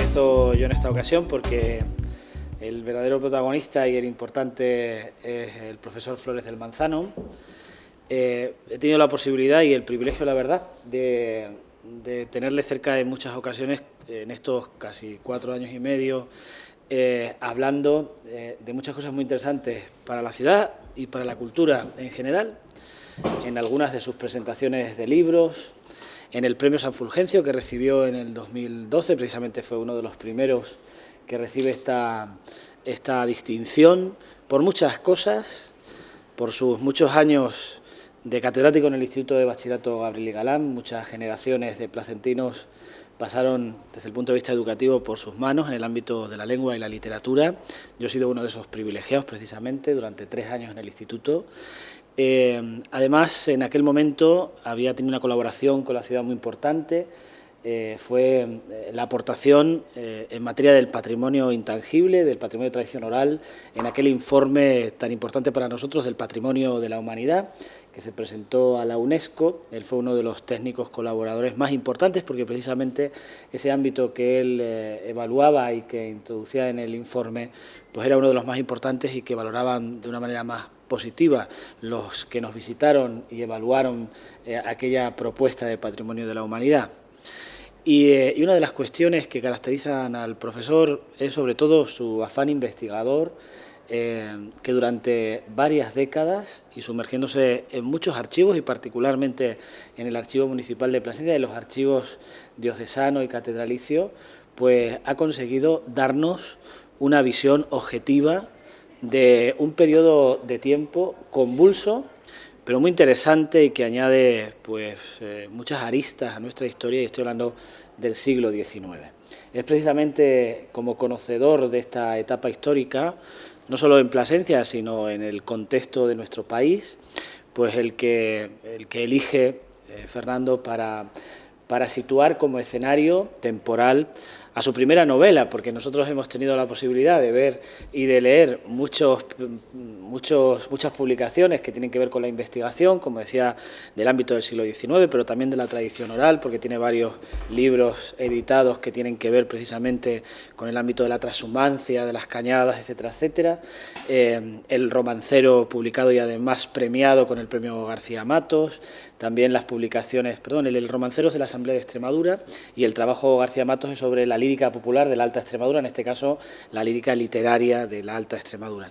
empiezo yo en esta ocasión porque el verdadero protagonista y el importante es el profesor Flores del Manzano. He tenido la posibilidad y el privilegio, la verdad, de tenerle cerca en muchas ocasiones, en estos casi 4 años y medio, hablando de muchas cosas muy interesantes para la ciudad y para la cultura en general, en algunas de sus presentaciones de libros, en el Premio San Fulgencio que recibió en el 2012, precisamente fue uno de los primeros que recibe esta distinción por muchas cosas, por sus muchos años de catedrático en el Instituto de Bachillerato Gabriel y Galán. Muchas generaciones de placentinos pasaron desde el punto de vista educativo por sus manos en el ámbito de la lengua y la literatura. Yo he sido uno de esos privilegiados precisamente durante 3 años en el instituto. Además, en aquel momento había tenido una colaboración con la ciudad muy importante. Fue la aportación en materia del patrimonio intangible, del patrimonio de tradición oral, en aquel informe tan importante para nosotros del patrimonio de la humanidad, que se presentó a la UNESCO. Él fue uno de los técnicos colaboradores más importantes porque precisamente ese ámbito que él evaluaba y que introducía en el informe pues era uno de los más importantes y que valoraban de una manera más positiva los que nos visitaron y evaluaron aquella propuesta de patrimonio de la humanidad. Y una de las cuestiones que caracterizan al profesor es sobre todo su afán investigador, que durante varias décadas y sumergiéndose en muchos archivos y particularmente en el Archivo Municipal de Plasencia y en los archivos diocesano y catedralicio, pues ha conseguido darnos una visión objetiva de un periodo de tiempo convulso, pero muy interesante y que añade pues muchas aristas a nuestra historia, y estoy hablando del siglo XIX. Es precisamente como conocedor de esta etapa histórica, no solo en Plasencia, sino en el contexto de nuestro país, pues el que elige Fernando para situar como escenario temporal a su primera novela, porque nosotros hemos tenido la posibilidad de ver y de leer muchas publicaciones que tienen que ver con la investigación, como decía, del ámbito del siglo XIX, pero también de la tradición oral, porque tiene varios libros editados que tienen que ver precisamente con el ámbito de la transhumancia, de las cañadas, etcétera, etcétera. El romancero publicado y además premiado con el premio García Matos, también las publicaciones, el romancero es de la Asamblea de Extremadura y el trabajo García Matos es sobre la lírica popular de la Alta Extremadura, en este caso la lírica literaria de la Alta Extremadura.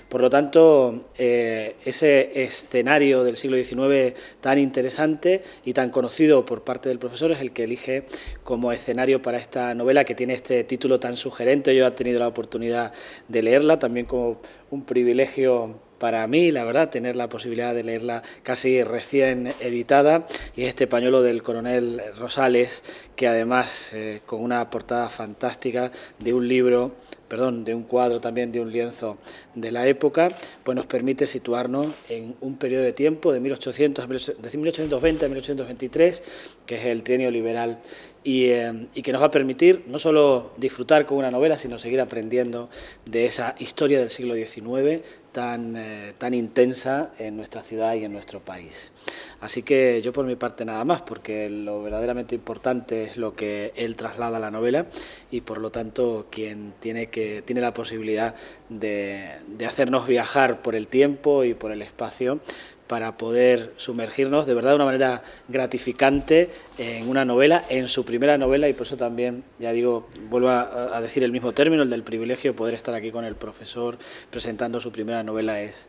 Por lo tanto, ese escenario del siglo XIX tan interesante y tan conocido por parte del profesor es el que elige como escenario para esta novela, que tiene este título tan sugerente. Yo he tenido la oportunidad de leerla, también como un privilegio para mí, la verdad, tener la posibilidad de leerla casi recién editada, y este pañuelo del coronel Rosales, que además con una portada fantástica de un libro, de un cuadro también, de un lienzo de la época, pues nos permite situarnos en un periodo de tiempo de 1820 a 1823, que es el trienio liberal, y que nos va a permitir no solo disfrutar con una novela, sino seguir aprendiendo de esa historia del siglo XIX tan intensa en nuestra ciudad y en nuestro país. Así que yo por mi parte nada más, porque lo verdaderamente importante es lo que él traslada a la novela, y por lo tanto quien tiene la posibilidad de hacernos viajar por el tiempo y por el espacio para poder sumergirnos de verdad de una manera gratificante en una novela, en su primera novela, y por eso también, ya digo, vuelvo a decir el mismo término, el del privilegio de poder estar aquí con el profesor presentando su primera novela es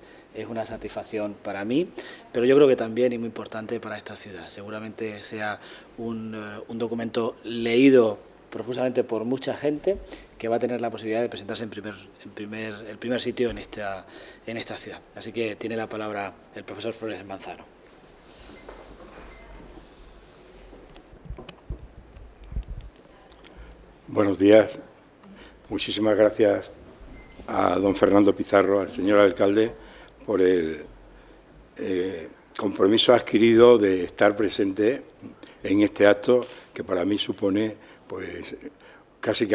una satisfacción para mí, pero yo creo que también y muy importante para esta ciudad. Seguramente sea un documento leído profusamente por mucha gente, que va a tener la posibilidad de presentarse en el primer sitio en esta ciudad. Así que tiene la palabra el profesor Flores del Manzano. Buenos días. Muchísimas gracias a don Fernando Pizarro, al señor alcalde, por el compromiso adquirido de estar presente en este acto, que para mí supone pues casi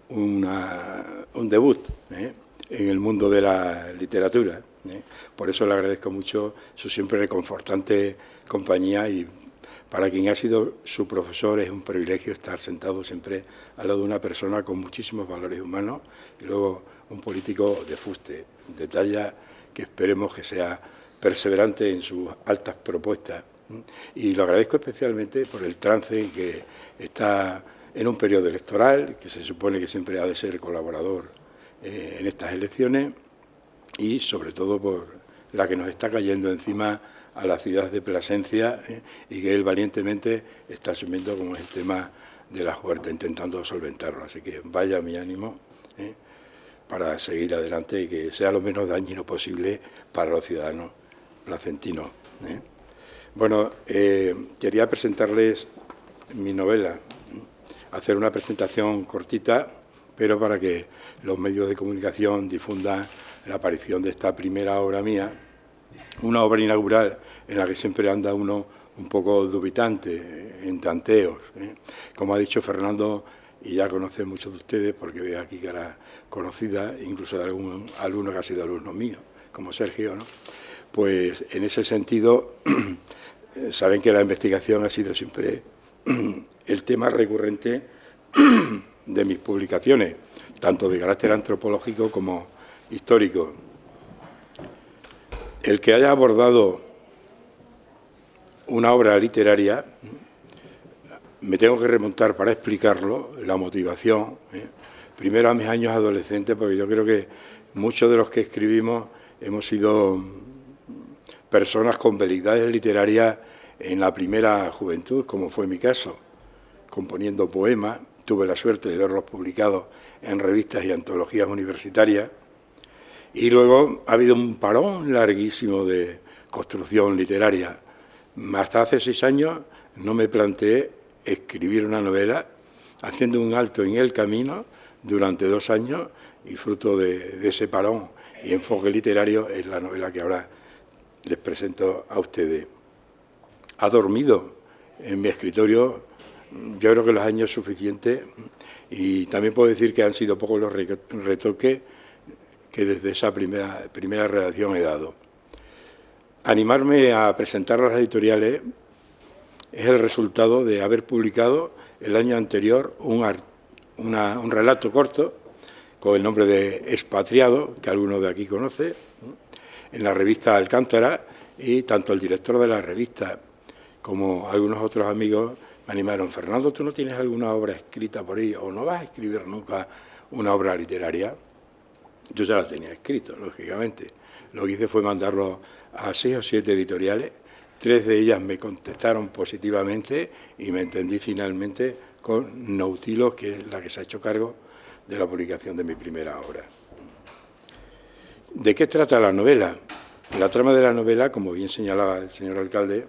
un debut en el mundo de la literatura. Por eso le agradezco mucho su siempre reconfortante compañía y Para quien ha sido su profesor es un privilegio estar sentado siempre al lado de una persona con muchísimos valores humanos y luego un político de fuste, de talla que esperemos que sea perseverante en sus altas propuestas. Y lo agradezco especialmente por el trance en que está en un periodo electoral, que se supone que siempre ha de ser colaborador en estas elecciones, y sobre todo por la que nos está cayendo encima a la ciudad de Plasencia y que él valientemente está asumiendo como es el tema de la huerta, intentando solventarlo. Así que vaya mi ánimo para seguir adelante y que sea lo menos dañino posible para los ciudadanos placentinos. Bueno, quería presentarles mi novela, hacer una presentación cortita, pero para que los medios de comunicación difundan la aparición de esta primera obra mía, una obra inaugural en la que siempre anda uno un poco dubitante, en tanteos. Como ha dicho Fernando, y ya conocen muchos de ustedes, porque veo aquí cara conocida, incluso de algún alumno que ha sido alumno mío, como Sergio, ¿no? Pues en ese sentido, saben que la investigación ha sido siempre el tema recurrente de mis publicaciones, tanto de carácter antropológico como histórico. El que haya abordado una obra literaria, me tengo que remontar para explicarlo, la motivación, primero a mis años adolescentes, porque yo creo que muchos de los que escribimos hemos sido personas con habilidades literarias en la primera juventud, como fue mi caso, componiendo poemas. Tuve la suerte de verlos publicados en revistas y antologías universitarias. Y luego ha habido un parón larguísimo de construcción literaria. Hasta hace 6 años no me planteé escribir una novela, haciendo un alto en el camino durante 2 años, y fruto de ese parón y enfoque literario es la novela que ahora les presento a ustedes. Ha dormido en mi escritorio, yo creo que los años suficientes, y también puedo decir que han sido pocos los retoques que desde esa primera redacción he dado. Animarme a presentar las editoriales es el resultado de haber publicado el año anterior un relato corto con el nombre de Expatriado, que alguno de aquí conoce, en la revista Alcántara, y tanto el director de la revista como algunos otros amigos me animaron: Fernando, ¿tú no tienes alguna obra escrita por ahí o no vas a escribir nunca una obra literaria? Yo ya la tenía escrito, lógicamente. Lo que hice fue mandarlo a 6 o 7 editoriales. 3 de ellas me contestaron positivamente y me entendí finalmente con Nautilus, que es la que se ha hecho cargo de la publicación de mi primera obra. ¿De qué trata la novela? La trama de la novela, como bien señalaba el señor alcalde,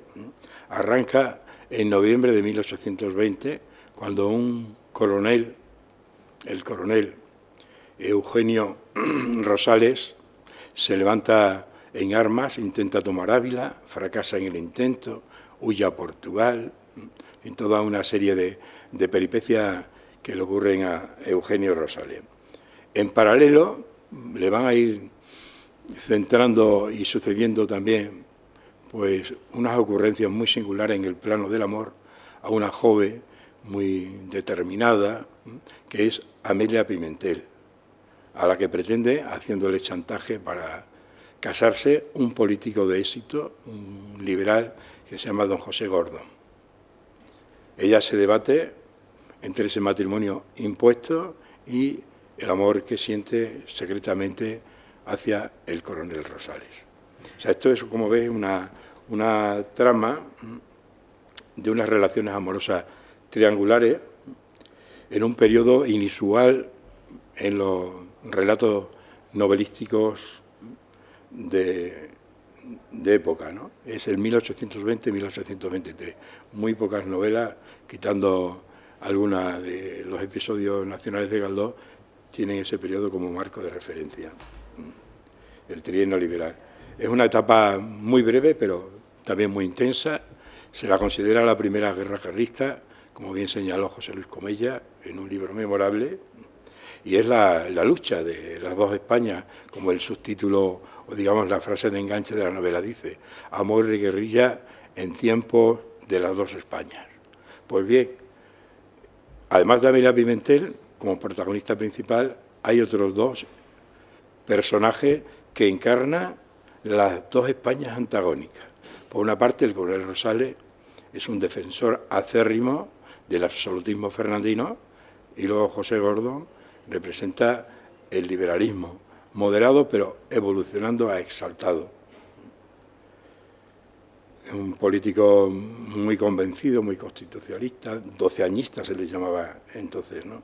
arranca en noviembre de 1820, cuando un coronel, el coronel Eugenio Rosales, se levanta en armas, intenta tomar Ávila, fracasa en el intento, huye a Portugal, en toda una serie de peripecias que le ocurren a Eugenio Rosales. En paralelo, le van a ir centrando y sucediendo también pues unas ocurrencias muy singulares en el plano del amor a una joven muy determinada, que es Amelia Pimentel, a la que pretende, haciéndole chantaje para casarse, un político de éxito, un liberal, que se llama don José Gordon. Ella se debate entre ese matrimonio impuesto y el amor que siente secretamente hacia el coronel Rosales. O sea, esto es, como veis, una trama de unas relaciones amorosas triangulares en un periodo inusual en los relatos novelísticos de época, ¿no? Es el 1820-1823. Muy pocas novelas, quitando algunas de los episodios nacionales de Galdós, tienen ese periodo como marco de referencia. El trienio liberal. Es una etapa muy breve, pero también muy intensa. Se la considera la primera guerra carlista, como bien señaló José Luis Comella en un libro memorable, y es la lucha de las dos Españas, como el subtítulo, o digamos la frase de enganche de la novela dice: amor y guerrilla en tiempos de las dos Españas. Pues bien, además de Amelia Pimentel, como protagonista principal, hay otros dos personajes que encarnan las dos Españas antagónicas. Por una parte, el coronel Rosales es un defensor acérrimo del absolutismo fernandino, y luego José Gordón representa el liberalismo moderado, pero evolucionando a exaltado. Un político muy convencido, muy constitucionalista, doceañista se le llamaba entonces, ¿no?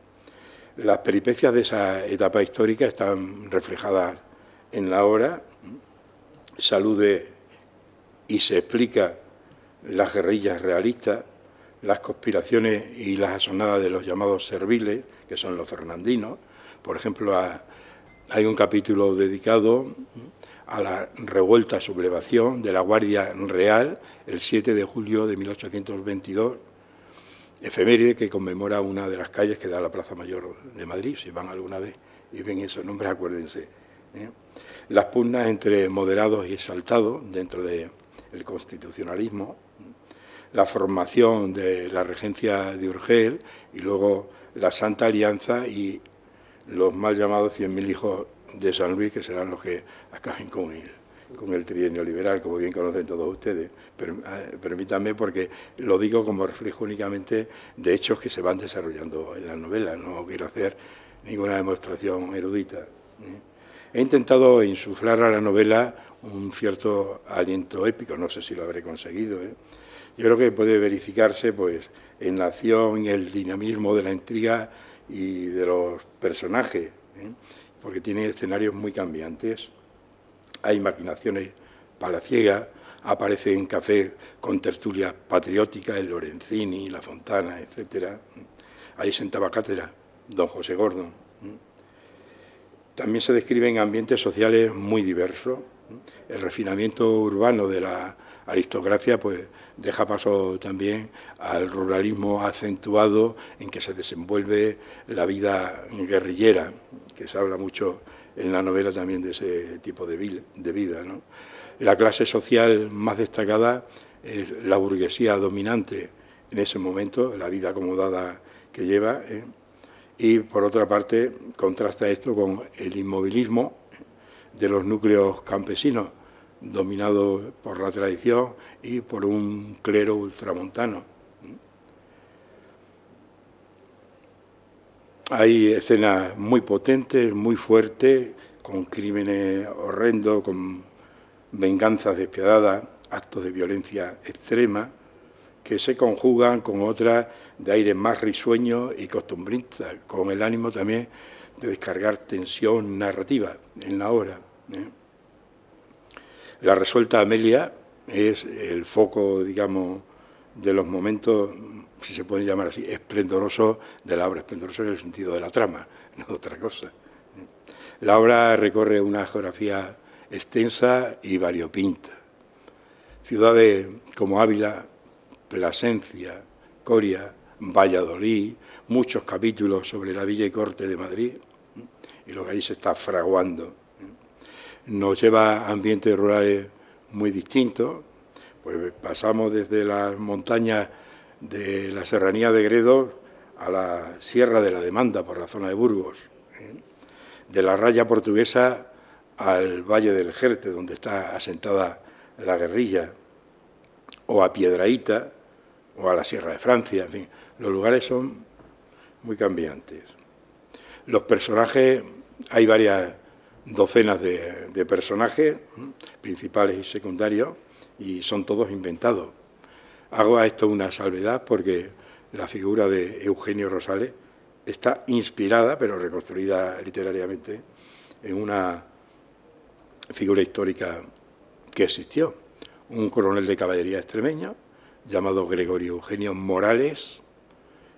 Las peripecias de esa etapa histórica están reflejadas en la obra. Se alude y se explica las guerrillas realistas, las conspiraciones y las asonadas de los llamados serviles, que son los fernandinos. Por ejemplo, hay un capítulo dedicado a la revuelta, sublevación de la Guardia Real el 7 de julio de 1822, efeméride que conmemora una de las calles que da a la Plaza Mayor de Madrid. Si van alguna vez y ven esos nombres, acuérdense. Las pugnas entre moderados y exaltados dentro del constitucionalismo, la formación de la regencia de Urgel y luego la Santa Alianza y los mal llamados 100.000 hijos de San Luis, que serán los que acaben con el trienio liberal, como bien conocen todos ustedes. Permítanme, porque lo digo como reflejo únicamente de hechos que se van desarrollando en la novela, no quiero hacer ninguna demostración erudita. He intentado insuflar a la novela un cierto aliento épico, no sé si lo habré conseguido. Yo creo que puede verificarse pues, en la acción y el dinamismo de la intriga y de los personajes, porque tiene escenarios muy cambiantes. Hay maquinaciones palaciegas, aparecen cafés con tertulias patrióticas, el Lorenzini, la Fontana, etc. Ahí sentaba cátedra don José Gordón. También se describen ambientes sociales muy diversos. El refinamiento urbano de la aristocracia pues, deja paso también al ruralismo acentuado en que se desenvuelve la vida guerrillera, que se habla mucho en la novela también de ese tipo de vida, ¿no? La clase social más destacada es la burguesía dominante en ese momento, la vida acomodada que lleva, y por otra parte contrasta esto con el inmovilismo de los núcleos campesinos, dominados por la tradición y por un clero ultramontano. Hay escenas muy potentes, muy fuertes, con crímenes horrendos, con venganzas despiadadas, actos de violencia extrema, que se conjugan con otras de aire más risueño y costumbrista, con el ánimo también de descargar tensión narrativa en la obra. La resuelta Amelia es el foco, digamos, de los momentos, si se puede llamar así, esplendorosos de la obra, esplendorosos en el sentido de la trama, no de otra cosa. La obra recorre una geografía extensa y variopinta. Ciudades como Ávila, Plasencia, Coria, Valladolid, muchos capítulos sobre la Villa y Corte de Madrid, y lo que ahí se está fraguando. Nos lleva a ambientes rurales muy distintos, pues pasamos desde las montañas de la serranía de Gredos a la Sierra de la Demanda por la zona de Burgos, de la raya portuguesa al Valle del Jerte, donde está asentada la guerrilla, o a Piedrahíta, o a la Sierra de Francia, en fin, los lugares son muy cambiantes. Los personajes, hay varias docenas de personajes, principales y secundarios, y son todos inventados. Hago a esto una salvedad porque la figura de Eugenio Rosales está inspirada, pero reconstruida literariamente, en una figura histórica que existió. Un coronel de caballería extremeño llamado Gregorio Eugenio Morales,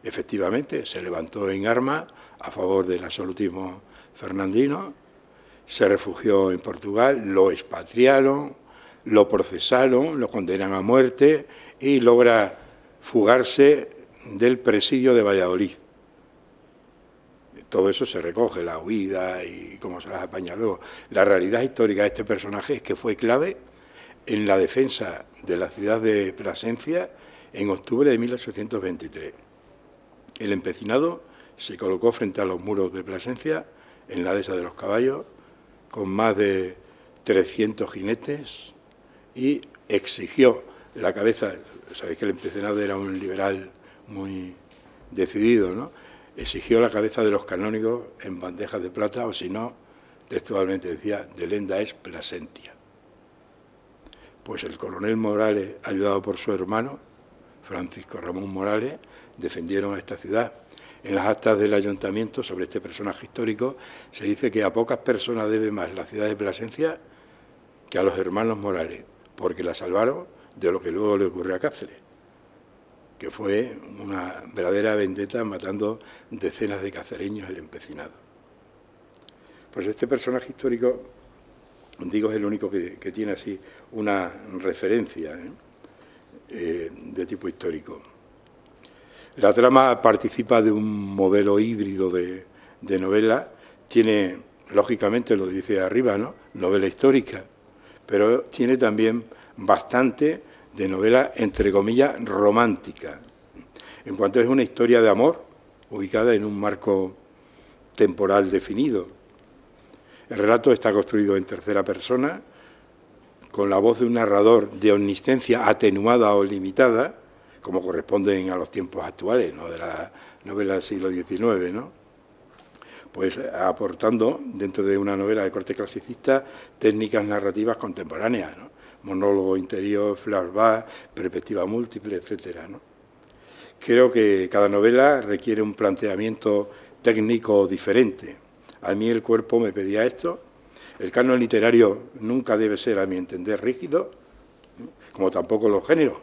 efectivamente se levantó en armas a favor del absolutismo fernandino, se refugió en Portugal, lo expatriaron, lo procesaron, lo condenan a muerte y logra fugarse del presidio de Valladolid. Todo eso se recoge, la huida y cómo se las apaña luego. La realidad histórica de este personaje es que fue clave en la defensa de la ciudad de Plasencia en octubre de 1823. El empecinado se colocó frente a los muros de Plasencia, en la dehesa de los Caballos, con más de 300 jinetes y exigió la cabeza. Sabéis que el empecinado era un liberal muy decidido, ¿no? Exigió la cabeza de los canónigos en bandejas de plata, o si no, textualmente decía, delenda es Plasentia. Pues el coronel Morales, ayudado por su hermano, Francisco Ramón Morales, defendieron a esta ciudad. En las actas del ayuntamiento sobre este personaje histórico se dice que a pocas personas debe más la ciudad de Plasencia que a los hermanos Morales, porque la salvaron de lo que luego le ocurrió a Cáceres, que fue una verdadera vendetta matando decenas de cacereños el empecinado. Pues este personaje histórico, digo, es el único que tiene así una referencia de tipo histórico. La trama participa de un modelo híbrido de novela, tiene, lógicamente, lo dice arriba, ¿no?, novela histórica, pero tiene también bastante de novela, entre comillas, romántica, en cuanto es una historia de amor, ubicada en un marco temporal definido. El relato está construido en tercera persona, con la voz de un narrador de omnisciencia atenuada o limitada, como corresponden a los tiempos actuales, ¿no?, de la novela del siglo XIX, ¿no?, pues aportando, dentro de una novela de corte clasicista, técnicas narrativas contemporáneas, ¿no?, monólogo interior, flashback, perspectiva múltiple, etcétera, ¿no? Creo que cada novela requiere un planteamiento técnico diferente. A mí el cuerpo me pedía esto. El canon literario nunca debe ser, a mi entender, rígido, como tampoco los géneros,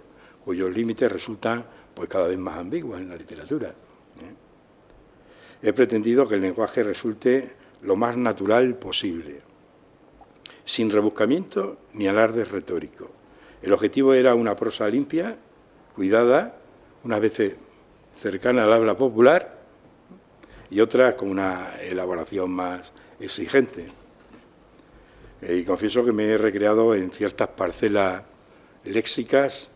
cuyos límites resultan pues cada vez más ambiguos en la literatura. He pretendido que el lenguaje resulte lo más natural posible, sin rebuscamiento ni alardes retóricos. El objetivo era una prosa limpia, cuidada, unas veces cercana al habla popular y otras con una elaboración más exigente. Y confieso que me he recreado en ciertas parcelas léxicas,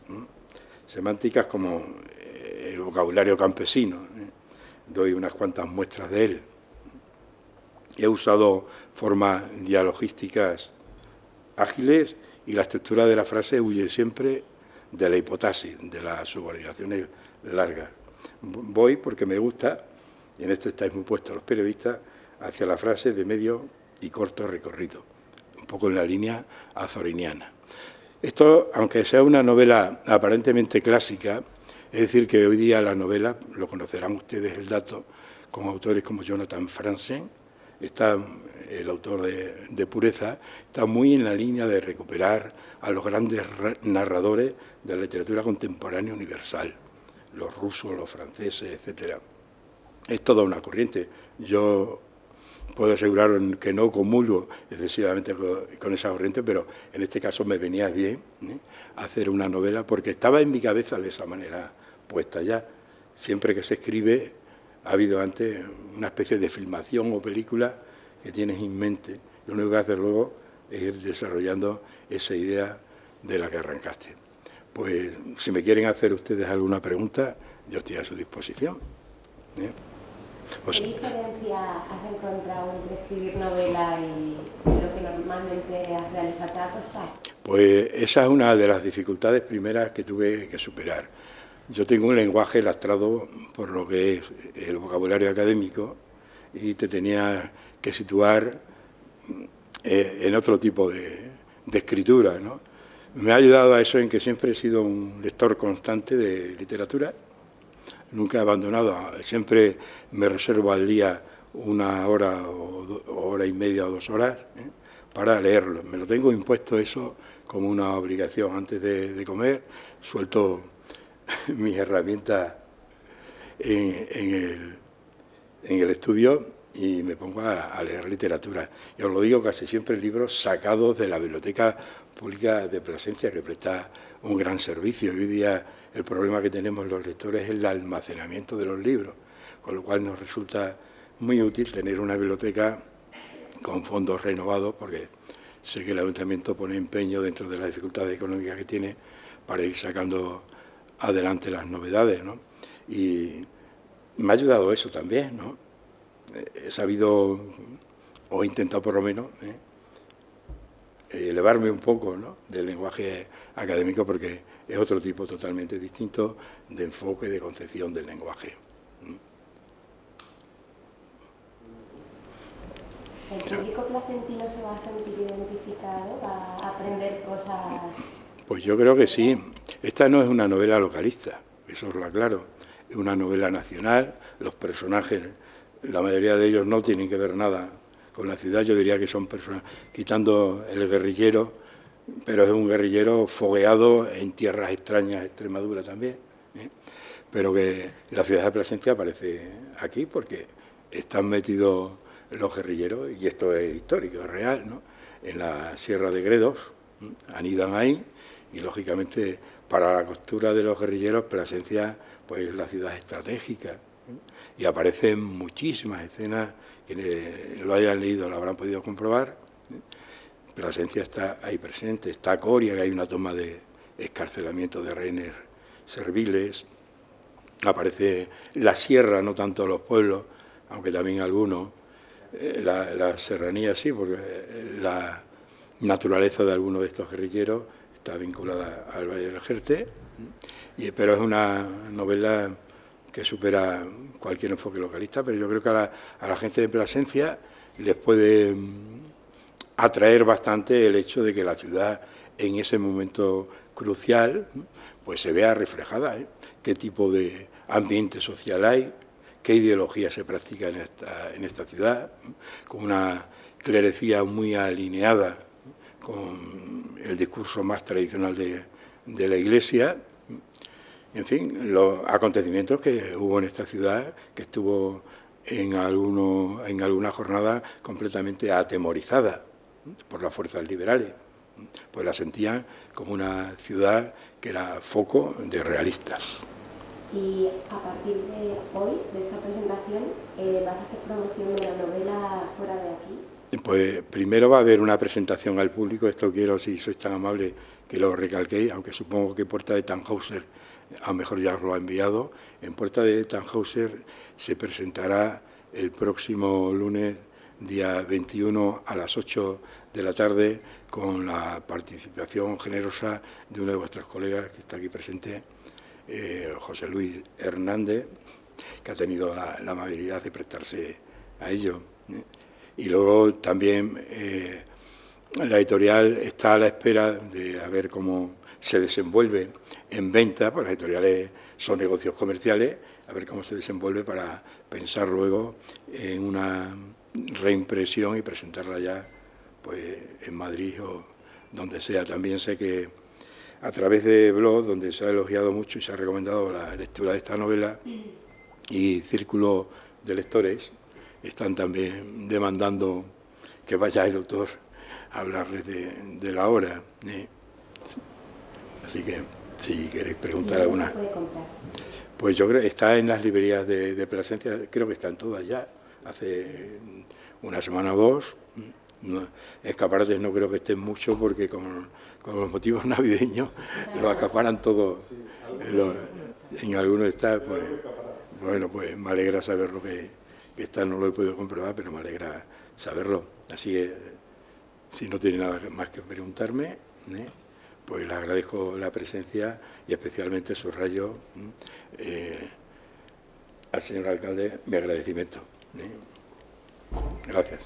semánticas, como el vocabulario campesino. Doy unas cuantas muestras de él. He usado formas dialogísticas ágiles y la estructura de la frase huye siempre de la hipotasis, de las subordinaciones largas. Voy, porque me gusta, y en esto estáis muy puestos los periodistas, hacia la frase de medio y corto recorrido, un poco en la línea azoriniana. Esto, aunque sea una novela aparentemente clásica, es decir, que hoy día la novela, lo conocerán ustedes el dato, con autores como Jonathan Franzen, está el autor de Pureza, está muy en la línea de recuperar a los grandes narradores de la literatura contemporánea universal, los rusos, los franceses, etcétera. Es toda una corriente. Yo puedo asegurar que no comulgo excesivamente con esa corriente, pero en este caso me venía bien hacer una novela, porque estaba en mi cabeza de esa manera puesta ya. Siempre que se escribe ha habido antes una especie de filmación o película que tienes en mente. Lo único que haces luego es ir desarrollando esa idea de la que arrancaste. Pues si me quieren hacer ustedes alguna pregunta, yo estoy a su disposición. ¿Qué diferencia has encontrado entre escribir novela y lo que normalmente has realizado? ¿Te ha costado? Pues esa es una de las dificultades primeras que tuve que superar. Yo tengo un lenguaje lastrado por lo que es el vocabulario académico y te tenía que situar en otro tipo de escritura, ¿no? Me ha ayudado a eso en que siempre he sido un lector constante de literatura. Nunca he abandonado, siempre me reservo al día una hora o hora y media o 2 horas para leerlo. Me lo tengo impuesto eso como una obligación. Antes de comer suelto mis herramientas en el estudio y me pongo a leer literatura. Y os lo digo, casi siempre libros sacados de la Biblioteca Pública de Plasencia, que presta un gran servicio. Hoy día el problema que tenemos los lectores es el almacenamiento de los libros, con lo cual nos resulta muy útil tener una biblioteca con fondos renovados, porque sé que el ayuntamiento pone empeño, dentro de las dificultades económicas que tiene, para ir sacando adelante las novedades, ¿no? Y me ha ayudado eso también, ¿no? He sabido, o he intentado por lo menos, elevarme un poco, ¿no?, del lenguaje académico, porque es otro tipo totalmente distinto de enfoque, de concepción del lenguaje. ¿El público placentino se va a sentir identificado? ¿Va a aprender cosas? Pues yo creo que sí. Esta no es una novela localista, eso os lo aclaro. Es una novela nacional, los personajes, la mayoría de ellos no tienen que ver nada con la ciudad. Yo diría que son personas, quitando el guerrillero, pero es un guerrillero fogueado en tierras extrañas, Extremadura también, pero que la ciudad de Plasencia aparece aquí porque están metidos los guerrilleros, y esto es histórico, es real, ¿no?, en la Sierra de Gredos, anidan ahí, y lógicamente para la costura de los guerrilleros Plasencia pues es la ciudad estratégica, y aparecen muchísimas escenas. Quienes lo hayan leído lo habrán podido comprobar. Plasencia está ahí presente, está Coria, que hay una toma de escarcelamiento de rehenes serviles, aparece la sierra, no tanto los pueblos, aunque también algunos, la serranía sí, porque la naturaleza de algunos de estos guerrilleros está vinculada al Valle del Jerte, pero es una novela que supera cualquier enfoque localista, pero yo creo que a la gente de Plasencia les puede atraer bastante el hecho de que la ciudad en ese momento crucial pues se vea reflejada, qué tipo de ambiente social hay, qué ideología se practica en esta ciudad, con una clerecía muy alineada con el discurso más tradicional de la Iglesia. En fin, los acontecimientos que hubo en esta ciudad, que estuvo en alguna jornada completamente atemorizada por las fuerzas liberales, pues la sentían como una ciudad que era foco de realistas. Y a partir de hoy, de esta presentación, ¿vas a hacer promoción de la novela fuera de aquí? Pues primero va a haber una presentación al público, esto quiero, si sois tan amable, que lo recalquéis, aunque supongo que Puerta de Tannhäuser a lo mejor ya os lo ha enviado. En Puerta de Tannhäuser se presentará el próximo lunes, día 21, a las 8 de la tarde, con la participación generosa de uno de vuestros colegas que está aquí presente, José Luis Hernández, que ha tenido la amabilidad de prestarse a ello. Y luego también la editorial está a la espera de a ver cómo se desenvuelve en venta, pues las editoriales son negocios comerciales, a ver cómo se desenvuelve para pensar luego en una reimpresión y presentarla ya pues en Madrid o donde sea. También sé que a través de blog, donde se ha elogiado mucho y se ha recomendado la lectura de esta novela, y círculo de lectores están también demandando que vaya el autor a hablarles de la obra. Así que, si queréis preguntar alguna... ¿Dónde se puede comprar? Pues yo creo que está en las librerías de Plasencia, creo que están todas ya, hace una semana o dos. Escaparates no creo que estén mucho, porque con los motivos navideños lo acaparan todo. En algunos está, pues, bueno, pues me alegra saberlo que está, no lo he podido comprobar, pero me alegra saberlo. Así que, si no tiene nada más que preguntarme, pues le agradezco la presencia y especialmente subrayo al señor alcalde mi agradecimiento. Gracias.